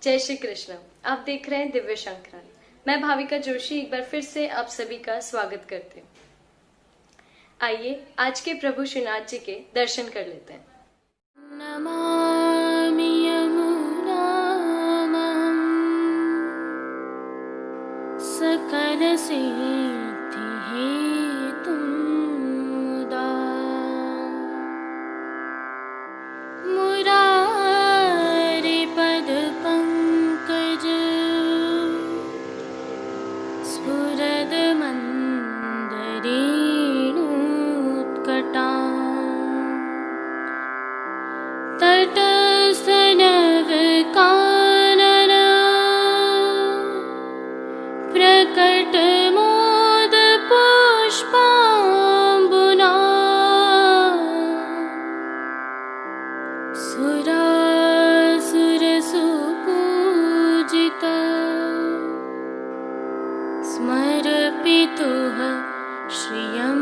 जय श्री कृष्ण। आप देख रहे हैं दिव्य शंकरन। मैं भाविका जोशी एक बार फिर से आप सभी का स्वागत करती हूँ। आइए आज के प्रभु श्रीनाथ जी के दर्शन कर लेते हैं। नमामि यमुनामहं सकल सिद्धि हेतुं मुदा मुरारि पद पंकज स्फुरद मंदरेणुत्कटा तटस्थ नवकानन प्रकट मोद पुष्पाम्बुना सुरासुर सुपूजिता स्मरपितुः श्रियं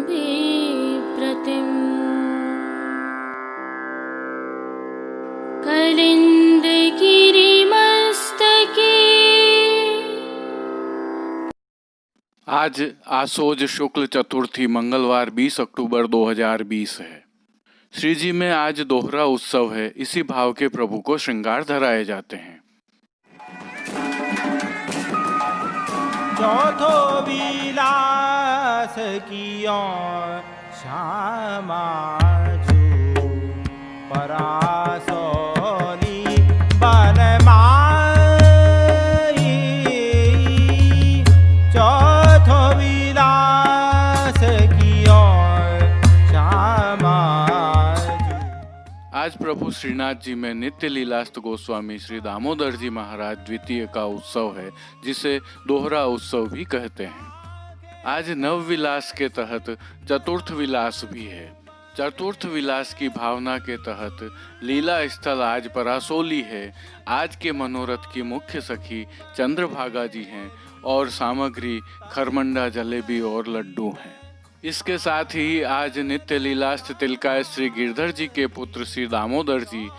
बिप्रतिम् कलिंद गिरिमस्तके। आज आसोज शुक्ल चतुर्थी मंगलवार 20 अक्टूबर 2020 है। श्री जी में आज दोहरा उत्सव है। इसी भाव के प्रभु को श्रृंगार धराए जाते हैं। चौथो विलास कियो श्यामा जो परासोली बनमाई। चौथो विलास कियो श्यामा जो। आज प्रभु श्रीनाथ जी में नित्य लीलास्त गोस्वामी श्री दामोदर जी महाराज द्वितीय का उत्सव है, जिसे दोहरा उत्सव भी कहते हैं। आज नव विलास के तहत चतुर्थ विलास भी है। चतुर्थ विलास की भावना के तहत लीला स्थल आज परासोली है। आज के मनोरथ की मुख्य सखी चंद्रभागा जी हैं और सामग्री खरमंडा, जलेबी और लड्डू हैं। इसके साथ ही आज नित्य लीलास्त तिलकाय श्री गिरधर जी के पुत्र श्री दामोदर जी,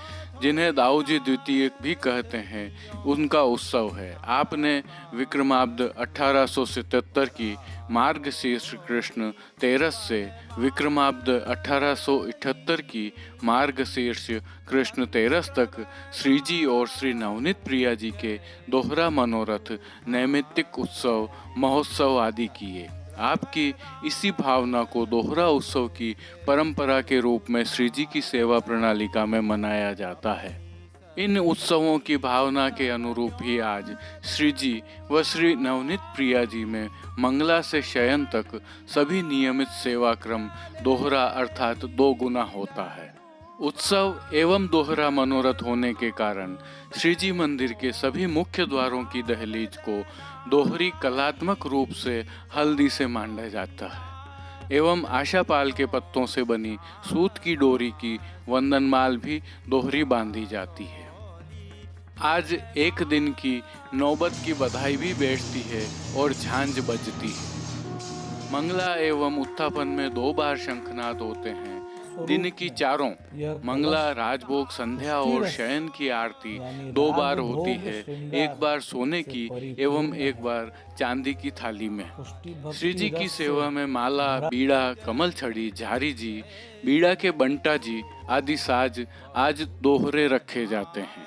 जिन्हें दाऊ जी द्वितीय भी कहते हैं, उनका उत्सव है। आपने विक्रमाब्द 1877 की मार्गशीर्ष कृष्ण 13 से विक्रमाब्द 1878 की मार्गशीर्ष कृष्ण 13 तक श्री जी और श्री नवनीत प्रिया जी के दोहरा मनोरथ, नैमित्तिक उत्सव, महोत्सव आदि किए। आपकी इसी भावना को दोहरा उत्सव की परंपरा के रूप में श्री जी की सेवा प्रणालिका में मनाया जाता है। इन उत्सवों की भावना के अनुरूप ही आज श्री जी व श्री नवनीत प्रिया जी में मंगला से शयन तक सभी नियमित सेवा क्रम दोहरा अर्थात 2 गुना होता है। उत्सव एवं दोहरा मनोरथ होने के कारण श्री जी मंदिर के सभी मुख्य द्वारों की दहलीज को दोहरी कलात्मक रूप से हल्दी से मांडा जाता है एवं आशापाल के पत्तों से बनी सूत की डोरी की वंदनमाल भी दोहरी बांधी जाती है। आज एक दिन की नौबत की बधाई भी बैठती है और झांझ बजती है। मंगला एवं उत्थापन में 2 बार शंखनाद होते हैं। दिन की चारों मंगला, राजभोग, संध्या और शयन की आरती 2 बार होती है, एक बार सोने की एवं एक बार चांदी की थाली में। श्री जी की सेवा में माला, बीड़ा, कमल छड़ी, झारी जी, बीड़ा के बंटा जी आदि साज आज दोहरे रखे जाते हैं।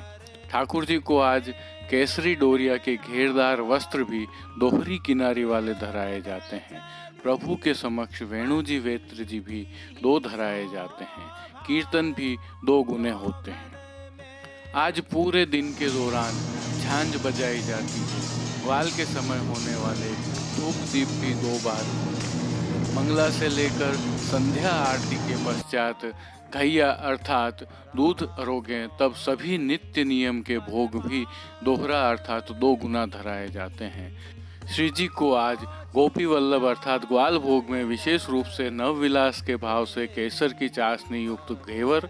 ठाकुर जी को आज केसरी डोरिया के घेरदार वस्त्र भी दोहरी किनारी वाले धराए जाते हैं। प्रभु के समक्ष वेणु जी, वेत्र जी भी 2 धराए जाते हैं। कीर्तन भी 2 गुने होते हैं। आज पूरे दिन के दौरान झांझ बजाई जाती है। ग्वाल के समय होने वाले धूप दीप भी 2 बार होते हैं। मंगला से लेकर संध्या आरती के पश्चात घैया अर्थात दूध अरोगे, तब सभी नित्य नियम के भोग भी दोहरा अर्थात 2 गुना धराए जाते हैं। श्री जी को आज गोपी वल्लभ अर्थात ग्वाल भोग में विशेष रूप से नवविलास के भाव से केसर की चाशनी युक्त घेवर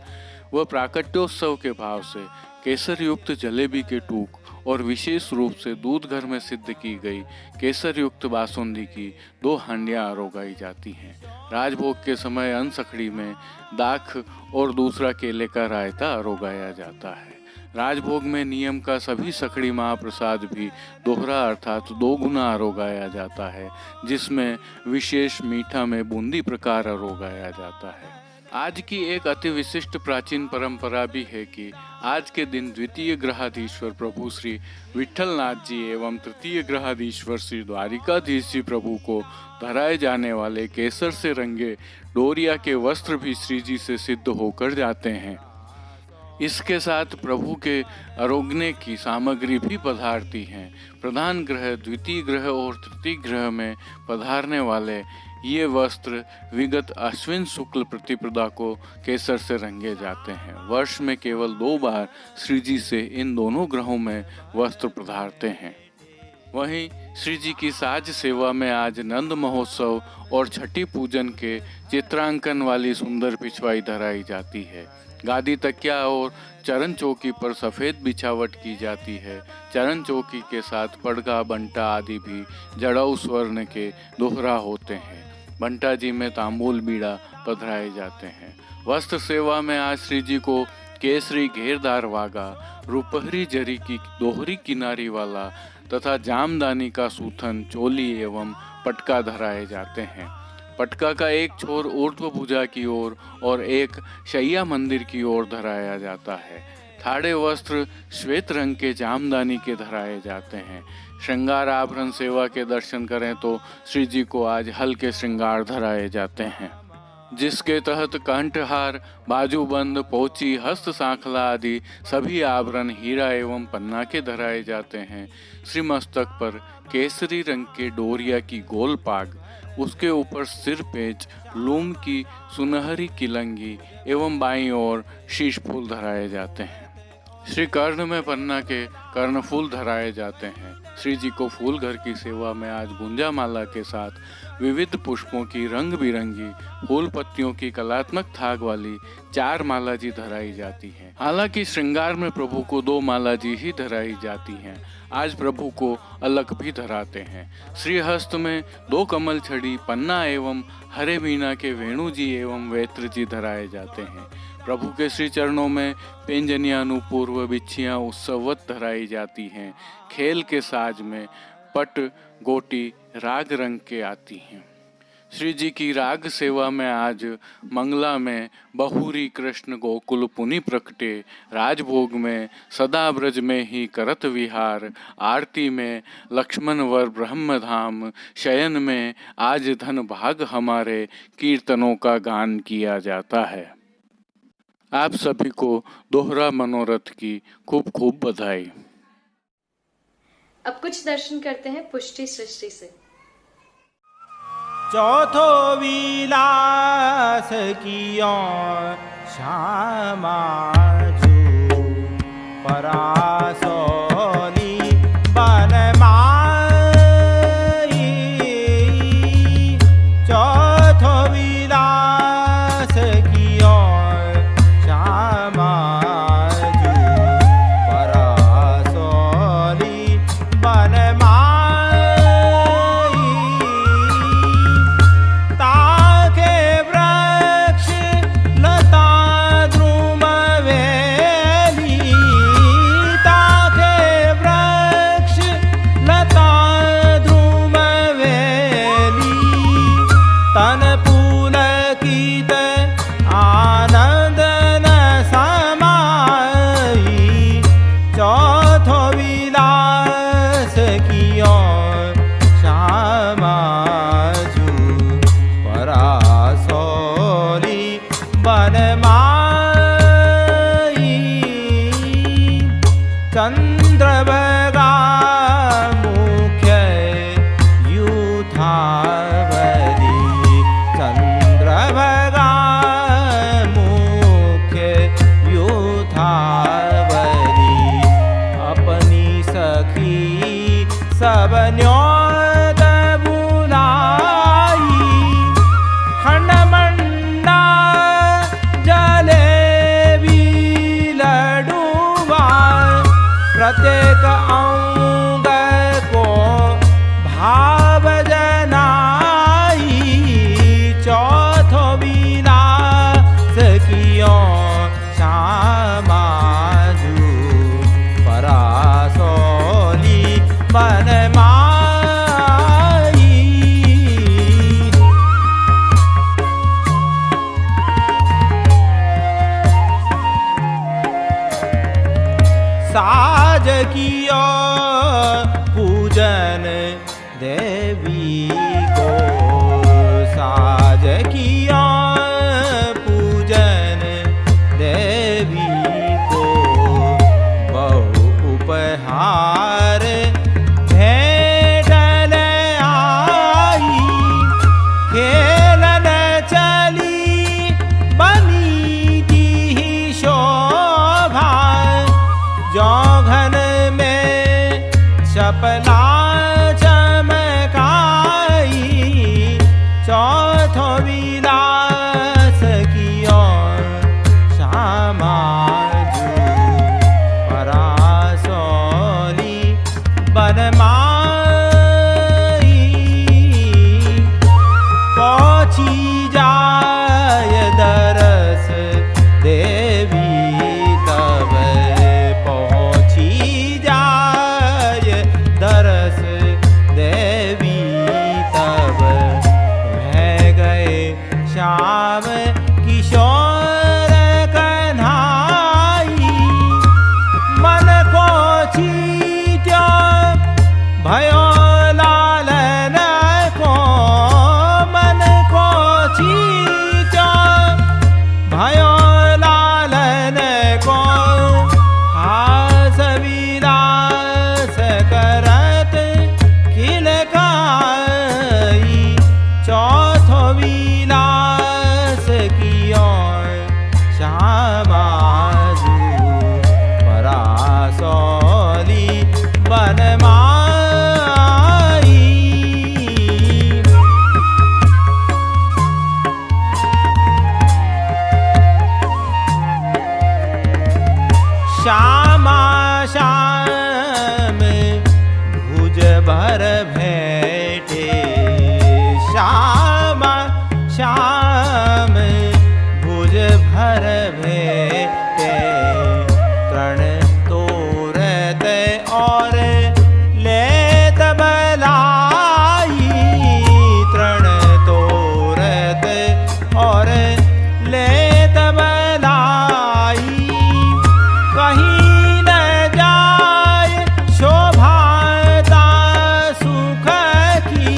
व प्राकट्योत्सव के भाव से केसर युक्त जलेबी के टूक और विशेष रूप से दूध घर में सिद्ध की गई केसर युक्त बासुंदी की 2 हांडियां आरोगाई जाती हैं। राजभोग के समय अनसखड़ी में दाख और दूसरा केले का रायता आरोगाया जाता है। राजभोग में नियम का सभी सखड़ी महाप्रसाद भी दोहरा अर्थात 2 गुना अरोगाया जाता है, जिसमें विशेष मीठा में बूंदी प्रकार अरोगाया जाता है। आज की एक अति विशिष्ट प्राचीन परंपरा भी है कि आज के दिन द्वितीय ग्रहाधीश्वर प्रभु श्री विट्ठलनाथ जी एवं तृतीय ग्रहाधीश्वर श्री द्वारिकाधीश जी प्रभु को धराए जाने वाले केसर से रंगे डोरिया के वस्त्र भी श्री जी से सिद्ध होकर जाते हैं। इसके साथ प्रभु के आरोगने की सामग्री भी पधारती हैं। प्रधान ग्रह, द्वितीय ग्रह और तृतीय ग्रह में पधारने वाले ये वस्त्र विगत अश्विन शुक्ल प्रतिपदा को केसर से रंगे जाते हैं। वर्ष में केवल 2 बार श्री जी से इन दोनों ग्रहों में वस्त्र पधारते हैं। वहीं श्री जी की साज सेवा में आज नंद महोत्सव और छठी पूजन के चित्रांकन वाली सुंदर पिछवाई धराई जाती है। गादी, तकिया और चरण चौकी पर सफ़ेद बिछावट की जाती है। चरण चौकी के साथ पड़गा, बंटा आदि भी जड़ाऊ स्वर्ण के दोहरा होते हैं। बंटा जी में तांबूल बीड़ा पधराए जाते हैं। वस्त्र सेवा में आज श्री जी को केसरी घेरदार वागा, रुपहरी जरी की दोहरी किनारी वाला तथा जामदानी का सूथन, चोली एवं पटका धराए जाते हैं। पटका का एक छोर ऊर्ध्व भुजा की ओर और एक शैया मंदिर की ओर धराया जाता है। थाड़े वस्त्र श्वेत रंग के जामदानी के धराए जाते हैं। श्रृंगार आभरण सेवा के दर्शन करें तो श्री जी को आज हल्के श्रृंगार धराए जाते हैं, जिसके तहत कंठहार, बाजूबंद, पोची, हस्त सांखला आदि सभी आभरण हीरा एवं पन्ना के धराए जाते हैं। श्री मस्तक पर केसरी रंग के डोरिया की गोल पाग, उसके ऊपर सिर पेच, लूम की सुनहरी किलंगी एवं बाईं ओर शीश फूल धराए जाते हैं। श्री कर्ण में पन्ना के कर्णफूल धराए जाते हैं। श्री जी को फूल घर की सेवा में आज गुंजा माला के साथ विविध पुष्पों की रंग बिरंगी फूल पत्तियों की कलात्मक थाग वाली 4 माला जी धराई जाती हैं। हालांकि श्रृंगार में प्रभु को 2 माला जी ही धराई जाती हैं। आज प्रभु को अलग भी धराते हैं। श्रीहस्त में 2 कमल छड़ी, पन्ना एवं हरे मीना के वेणु जी एवं वेत्र जी धराए जाते हैं। प्रभु के श्री चरणों में पेंजनियानुपूर्व बिच्छियाँ उत्सववत धराई जाती हैं। खेल के साज में पट, गोटी राग रंग के आती हैं। श्री जी की राग सेवा में आज मंगला में बहुरी कृष्ण गोकुल पुनि प्रकटे, राजभोग में सदा ब्रज में ही करत विहार, आरती में लक्ष्मण वर ब्रह्मधाम, शयन में आज धन भाग हमारे, कीर्तनों का गान किया जाता है। आप सभी को दोहरा मनोरथ की खूब खूब बधाई। अब कुछ दर्शन करते हैं पुष्टि सृष्टि से। चौथो विलास कियो श्यामा जो परासोनी बनमाई। चौथो विलास कियो श्यामा जो परासोनी बनमाई। चंद्रभागा मुख्य युथावली। चौथो विलास की ओर श्यामा जू परासोली बनमाई पहुँची जाय दरस देवी तब पहुँची जाय दरस देवी तब रह गए श्याम किशोर कन्हाई मन को चीत्या भयो लालन को मन को चीत्या भयो लालन को हास विलास करत खिलकाई चौथो विलास की ओर श्यामा जू परासोली बनमाई श्यामा श्याम भुज भर भेटे श्यामा श्याम भुज भर भेटे तृण तोरत और लेत बलाई तृण तोरत और लेत बलाई कहीं न जाय शोभाता सुख की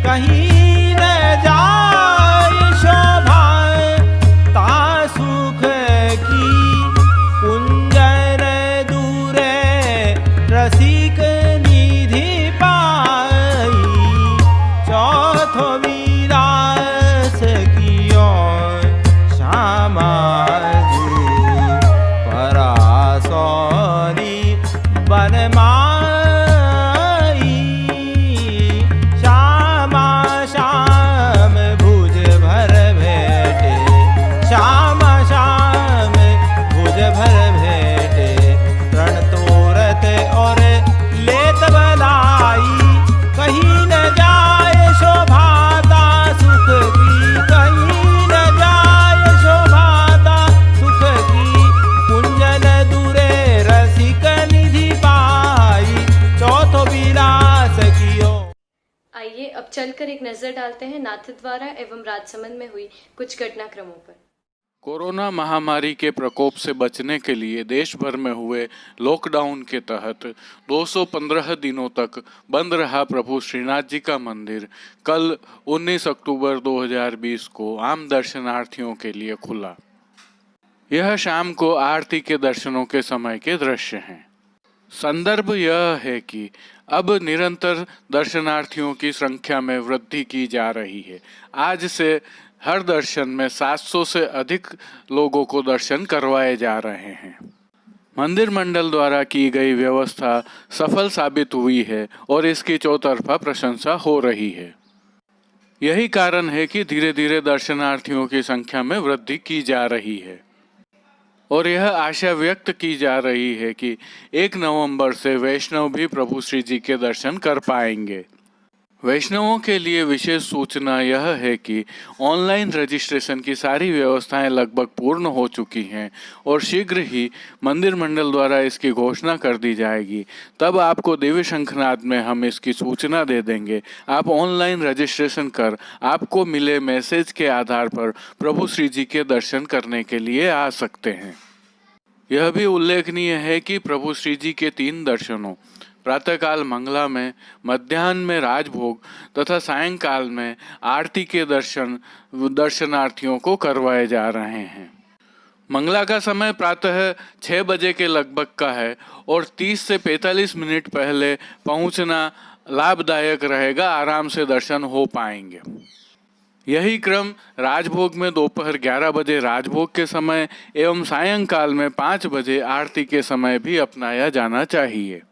कहीं न जाय शोभाता सुख की कुंजर दूरे रसिक निधि पाई चौथो विलास की ओर श्यामा जू परासोली बनमाई श्यामा श्याम भुज भर भेटे श्यामा श्याम भुज भर भेटे तृण तोरत और लेत बलाई कहीं न जाय शोभाता सुख की कहीं न जाय शोभाता सुख की कुंजन दूरे रसिक निधि पाई चौथो विलास की ओर। आइए अब चलकर एक नजर डालते हैं नाथद्वारा एवं राजसमंद में हुई कुछ घटनाक्रमों पर। कोरोना महामारी के प्रकोप से बचने के लिए देश भर में हुए लॉकडाउन के तहत 215 दिनों तक बंद रहा प्रभु श्रीनाथ जी का मंदिर कल 19 अक्टूबर 2020 को आम दर्शनार्थियों के लिए खुला। यह शाम को आरती के दर्शनों के समय के दृश्य हैं। संदर्भ यह है कि अब निरंतर दर्शनार्थियों की संख्या में वृद्धि की जा रही है। आज से हर दर्शन में 700 से अधिक लोगों को दर्शन करवाए जा रहे हैं। मंदिर मंडल द्वारा की गई व्यवस्था सफल साबित हुई है और इसकी चौतरफा प्रशंसा हो रही है। यही कारण है कि धीरे धीरे दर्शनार्थियों की संख्या में वृद्धि की जा रही है और यह आशा व्यक्त की जा रही है कि 1 नवंबर से वैष्णव भी प्रभु श्री जी के दर्शन कर पाएंगे। वैष्णवों के लिए विशेष सूचना यह है कि ऑनलाइन रजिस्ट्रेशन की सारी व्यवस्थाएं लगभग पूर्ण हो चुकी हैं और शीघ्र ही मंदिर मंडल द्वारा इसकी घोषणा कर दी जाएगी। तब आपको दिव्य शंखनाद में हम इसकी सूचना दे देंगे। आप ऑनलाइन रजिस्ट्रेशन कर आपको मिले मैसेज के आधार पर प्रभु श्री जी के दर्शन करने के लिए आ सकते हैं। यह भी उल्लेखनीय है कि प्रभु श्री जी के 3 दर्शनों प्रातःकाल मंगला में, मध्याह्न में राजभोग तथा सायंकाल में आरती के दर्शन दर्शनार्थियों को करवाए जा रहे हैं। मंगला का समय प्रातः 6 बजे के लगभग का है और 30 से 45 मिनट पहले पहुंचना लाभदायक रहेगा। आराम से दर्शन हो पाएंगे। यही क्रम राजभोग में दोपहर 11 बजे राजभोग के समय एवं सायंकाल में 5 बजे आरती के समय भी अपनाया जाना चाहिए।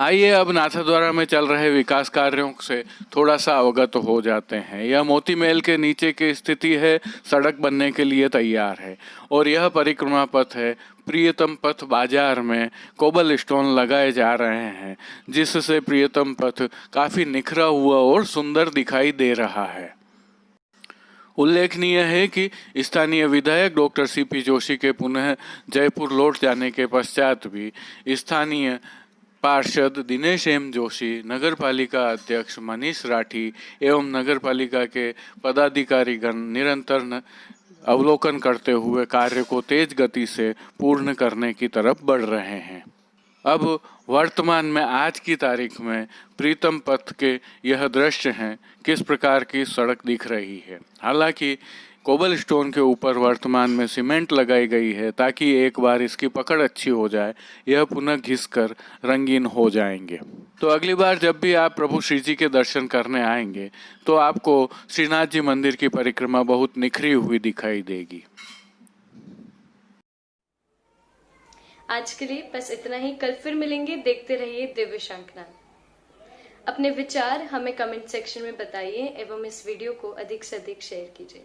आइए अब नाथद्वारा में चल रहे विकास कार्यों से थोड़ा सा अवगत हो जाते हैं। यह मोती महल के नीचे की स्थिति है, सड़क बनने के लिए तैयार है और यह परिक्रमा पथ है। प्रियतम पथ बाजार में कोबल स्टोन लगाए जा रहे हैं, जिससे प्रियतम पथ काफी निखरा हुआ और सुंदर दिखाई दे रहा है। उल्लेखनीय है कि स्थानीय विधायक डॉक्टर सीपी जोशी के पुनः जयपुर लौट जाने के पश्चात भी स्थानीय पार्षद दिनेश एम जोशी, नगर पालिका अध्यक्ष मनीष राठी एवं नगर पालिका के पदाधिकारीगण निरंतर अवलोकन करते हुए कार्य को तेज गति से पूर्ण करने की तरफ बढ़ रहे हैं। अब वर्तमान में आज की तारीख में प्रीतम पथ के यह दृश्य हैं, किस प्रकार की सड़क दिख रही है। हालांकि कोबल स्टोन के ऊपर वर्तमान में सीमेंट लगाई गई है ताकि एक बार इसकी पकड़ अच्छी हो जाए, यह पुनः घिसकर रंगीन हो जाएंगे। तो अगली बार जब भी आप प्रभु श्री जी के दर्शन करने आएंगे तो आपको श्रीनाथ जी मंदिर की परिक्रमा बहुत निखरी हुई दिखाई देगी। आज के लिए बस इतना ही। कल फिर मिलेंगे। देखते रहिए दिव्य शंखनाद। अपने विचार हमें कमेंट सेक्शन में बताइए एवं इस वीडियो को अधिक से अधिक शेयर कीजिए।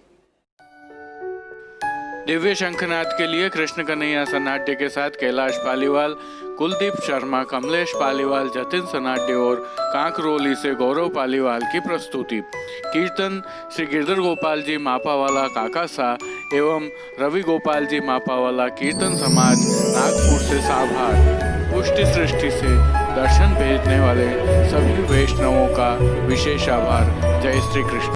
दिव्य शंखनाद के लिए कृष्ण कन्हैया सन्नाट्य के साथ कैलाश पालीवाल, कुलदीप शर्मा, कमलेश पालीवाल, जतिन सन्नाट्य और कांकरोली से गौरव पालीवाल की प्रस्तुति। कीर्तन श्री गिरधर गोपाल जी मापावाला काकासा एवं रवि गोपाल जी मापावाला कीर्तन समाज नागपुर से साभार। पुष्टि सृष्टि से दर्शन भेजने वाले सभी वैष्णवों का विशेष आभार। जय श्री कृष्ण।